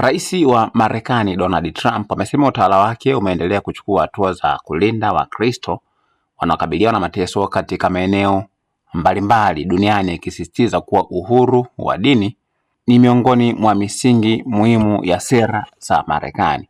Rais wa Marekani Donald Trump amesema utawala wake umeendelea kuchukua hatua za kulinda Wakristo wanaokabiliwa na mateso katika maeneo mbalimbali duniani, akisisitiza kuwa uhuru wa dini ni miongoni mwa misingi muhimu ya sera za Marekani.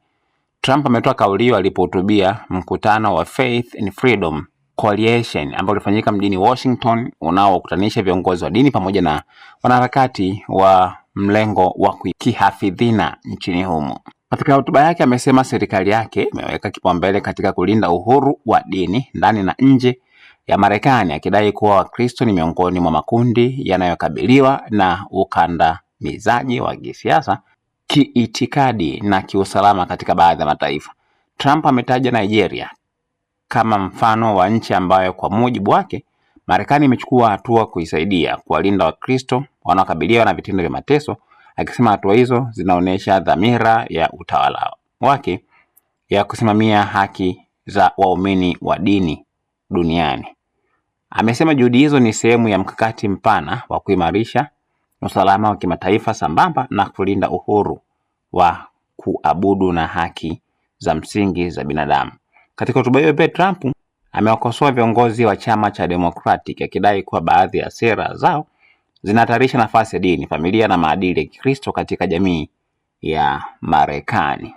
Trump ametoa kauli hiyo alipohutubia mkutano wa Faith and Freedom Coalition ambao ulifanyika mjini Washington, unaokutanisha viongozi wa dini pamoja na wanaharakati wa mlengo wa kihafidhina nchini humo. Katika hotuba yake amesema serikali yake imeweka kipaumbele katika kulinda uhuru wa dini ndani na nje ya Marekani, akidai kuwa Wakristo ni miongoni mwa makundi yanayokabiliwa na ukandamizaji wa kisiasa, kiitikadi na kiusalama katika baadhi ya mataifa. Trump ametaja Nigeria kama mfano wa nchi ambayo kwa mujibu wake Marekani imechukua hatua kuisaidia kuwalinda Wakristo wanaokabiliwa na vitendo vya mateso, akisema hatua hizo zinaonyesha dhamira ya utawala wake ya kusimamia haki za waumini wa dini duniani. Amesema juhudi hizo ni sehemu ya mkakati mpana wa kuimarisha usalama wa kimataifa sambamba na kulinda uhuru wa kuabudu na haki za msingi za binadamu. Katika hotuba hiyo pia Trump amewakosoa viongozi wa chama cha Democratic akidai kuwa baadhi ya sera zao zinahatarisha nafasi ya dini, familia na maadili ya Kikristo katika jamii ya Marekani.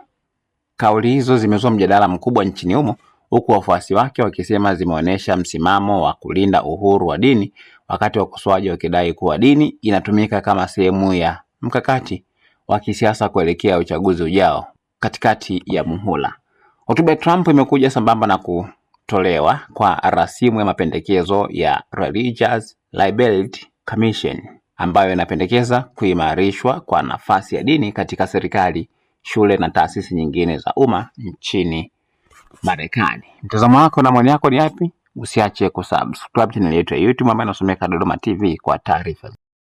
Kauli hizo zimezua mjadala mkubwa nchini humo, huku wafuasi wake wakisema zimeonyesha msimamo wa kulinda uhuru wa dini, wakati wakosoaji wakidai kuwa dini inatumika kama sehemu ya mkakati wa kisiasa kuelekea uchaguzi ujao katikati ya muhula. Hotuba ya Trump imekuja sambamba na kutolewa kwa rasimu ya mapendekezo ya Religious Liberty Commission ambayo inapendekeza kuimarishwa kwa nafasi ya dini katika serikali, shule na taasisi nyingine za umma nchini Marekani. Mtazamo wako na maoni yako ni yapi? Usiache kusubscribe channel yetu ya YouTube ambayo inasomeka Dodoma TV kwa taarifa.